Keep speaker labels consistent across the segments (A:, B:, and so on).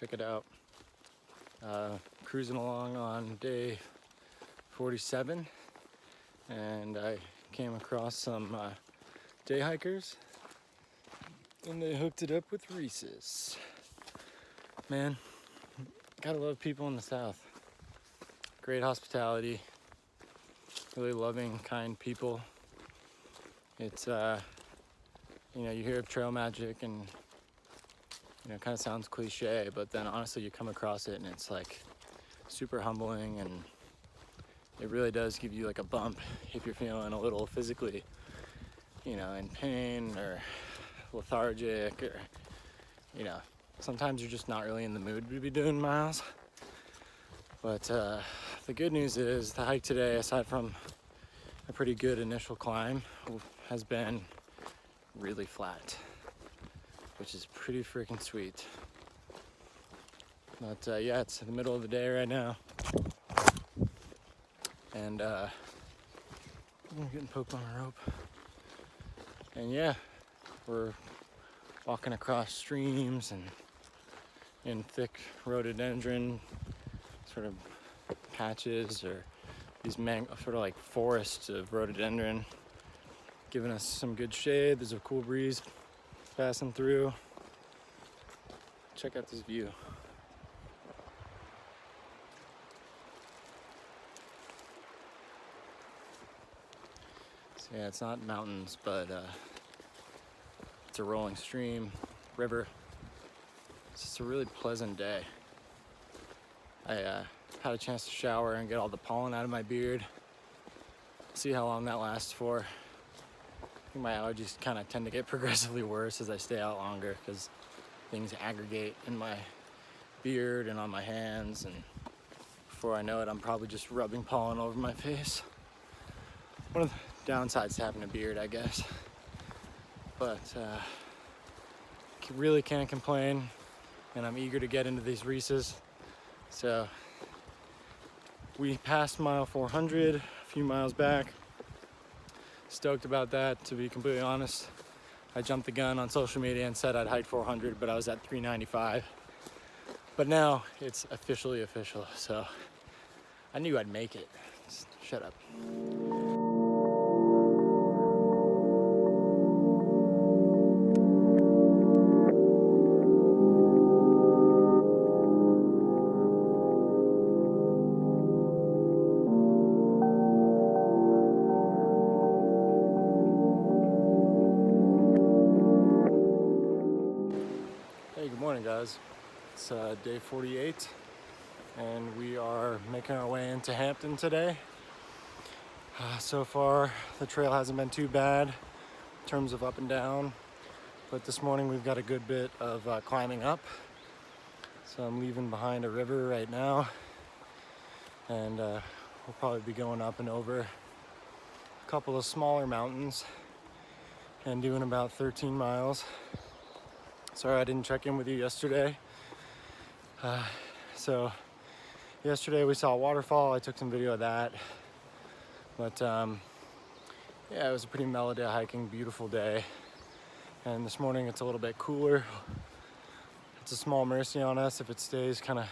A: check it out. Cruising along on day 47, and I came across some day hikers, and they hooked it up with Reese's. Man, gotta love people in the South. Great hospitality, really loving, kind people. It's you know, you hear of trail magic and it kind of sounds cliche, but then honestly you come across it and it's like super humbling, and it really does give you like a bump if you're feeling a little physically, in pain or lethargic, or, sometimes you're just not really in the mood to be doing miles. But the good news is the hike today, aside from a pretty good initial climb, has been really flat, which is pretty freaking sweet. But yeah, it's in the middle of the day right now, and I'm getting poked on a rope. And yeah, we're walking across streams and in thick rhododendron sort of patches, or these sort of like forests of rhododendron, giving us some good shade. There's a cool breeze passing through. Check out this view. So yeah, it's not mountains, but it's a rolling stream, river. It's just a really pleasant day. I had a chance to shower and get all the pollen out of my beard. See how long that lasts for. I think my allergies kind of tend to get progressively worse as I stay out longer, because things aggregate in my beard and on my hands, and before I know it, I'm probably just rubbing pollen over my face. One of the downsides to having a beard, I guess. But really can't complain, and I'm eager to get into these Reese's. So we passed mile 400 a few miles back. Stoked about that, to be completely honest. I jumped the gun on social media and said I'd hike 400, but I was at 395. But now it's officially official, so I knew I'd make it. Shut up. Hey, good morning, guys. It's day 48, and we are making our way into Hampton today. So far, the trail hasn't been too bad in terms of up and down, but this morning we've got a good bit of climbing up. So I'm leaving behind a river right now, and we'll probably be going up and over a couple of smaller mountains and doing about 13 miles. Sorry I didn't check in with you yesterday. So yesterday we saw a waterfall. I took some video of that. But yeah, it was a pretty mellow day hiking, beautiful day. And this morning it's a little bit cooler. It's a small mercy on us if it stays kind of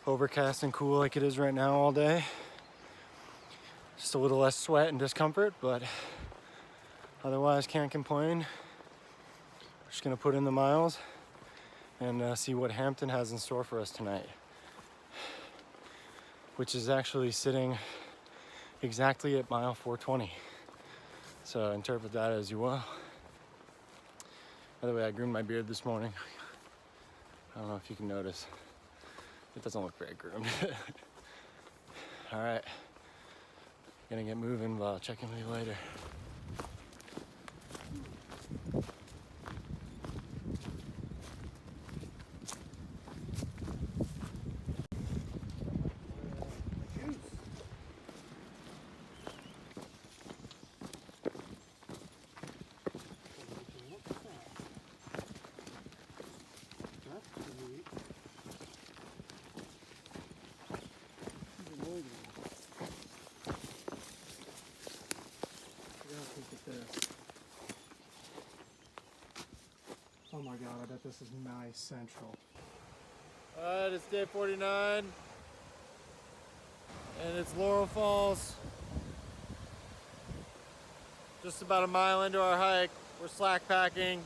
A: overcast and cool like it is right now all day. Just a little less sweat and discomfort, but otherwise can't complain. We're just gonna put in the miles and see what Hampton has in store for us tonight, which is actually sitting exactly at mile 420. So interpret that as you will. By the way, I groomed my beard this morning. I don't know if you can notice. It doesn't look very groomed. All right, gonna get moving, but I'll check in with you later.
B: Oh my god, I bet this is nice central.
A: Alright, it's day 49 and it's Laurel Falls. Just about a mile into our hike, we're slack packing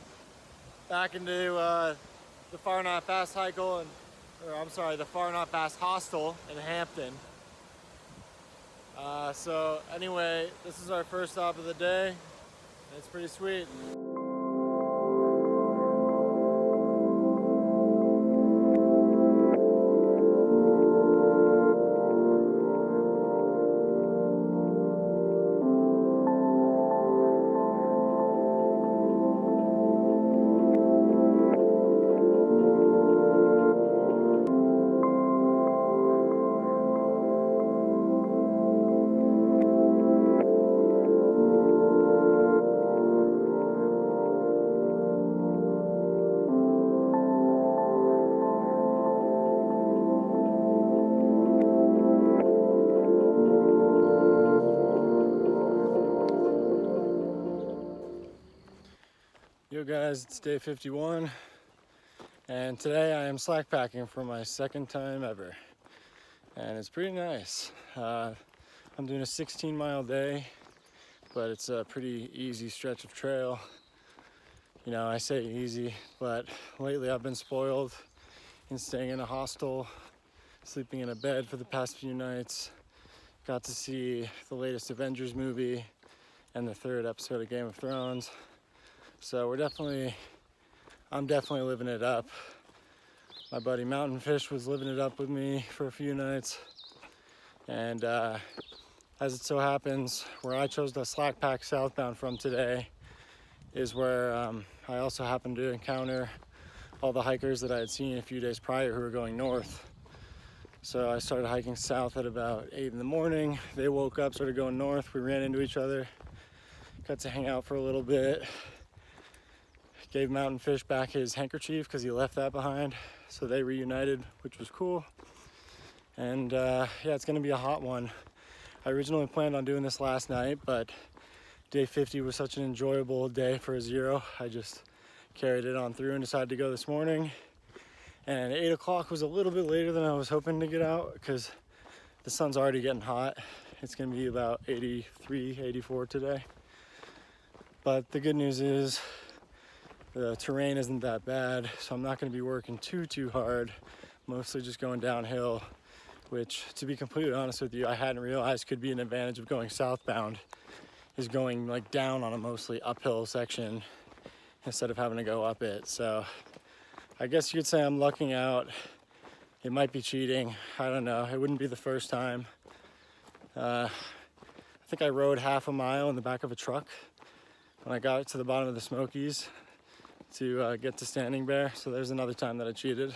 A: back into the Far Not Fast the Far Not Fast hostel in Hampton. So anyway, this is our first stop of the day, and it's pretty sweet. Yo guys, it's day 51, and today I am slack packing for my second time ever, and it's pretty nice. I'm doing a 16-mile day, but it's a pretty easy stretch of trail. You know, I say easy, but lately I've been spoiled in staying in a hostel, sleeping in a bed for the past few nights. Got to see the latest Avengers movie and the 3rd episode of Game of Thrones. So I'm definitely living it up. My buddy Mountain Fish was living it up with me for a few nights. And as it so happens, where I chose to slack pack southbound from today is where I also happened to encounter all the hikers that I had seen a few days prior who were going north. So I started hiking south at about 8 in the morning. They woke up, started going north. We ran into each other, got to hang out for a little bit. Gave Mountain Fish back his handkerchief because he left that behind. So they reunited, which was cool. And yeah, it's gonna be a hot one. I originally planned on doing this last night, but day 50 was such an enjoyable day for a zero. I just carried it on through and decided to go this morning. And 8 o'clock was a little bit later than I was hoping to get out because the sun's already getting hot. It's gonna be about 83, 84 today. But the good news is, the terrain isn't that bad, so I'm not going to be working too hard, mostly just going downhill, which, to be completely honest with you, I hadn't realized could be an advantage of going southbound, is going like down on a mostly uphill section instead of having to go up it. So I guess you could say I'm lucking out. It might be cheating, I don't know, it wouldn't be the first time. I think I rode half a mile in the back of a truck when I got to the bottom of the Smokies to get to Standing Bear, so there's another time that I cheated.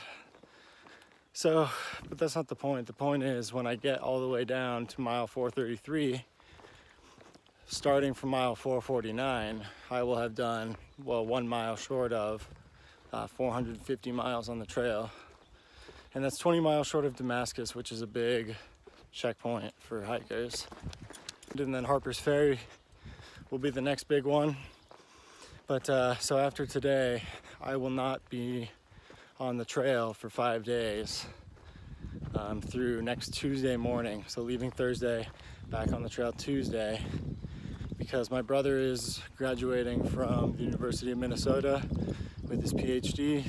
A: So, but that's not the point. The point is when I get all the way down to mile 433, starting from mile 449, I will have done, well, 1 mile short of 450 miles on the trail. And that's 20 miles short of Damascus, which is a big checkpoint for hikers. And then Harper's Ferry will be the next big one. But so after today, I will not be on the trail for 5 days through next Tuesday morning. So leaving Thursday, back on the trail Tuesday, because my brother is graduating from the University of Minnesota with his PhD,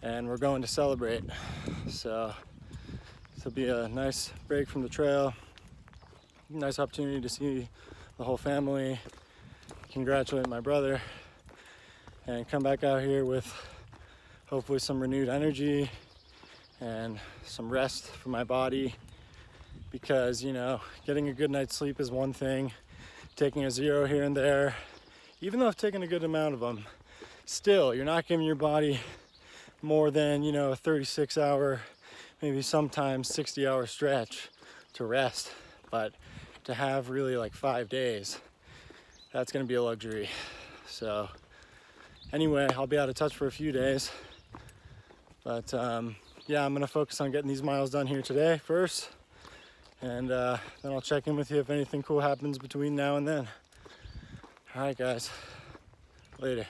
A: and we're going to celebrate. So it'll be a nice break from the trail, nice opportunity to see the whole family, congratulate my brother, and come back out here with hopefully some renewed energy and some rest for my body, because, you know, getting a good night's sleep is one thing, taking a zero here and there, even though I've taken a good amount of them, still, you're not giving your body more than, you know, a 36-hour, maybe sometimes 60-hour stretch to rest. But to have really like 5 days, that's gonna be a luxury. So anyway, I'll be out of touch for a few days, but yeah, I'm gonna focus on getting these miles done here today first, and then I'll check in with you if anything cool happens between now and then. All right, guys, later.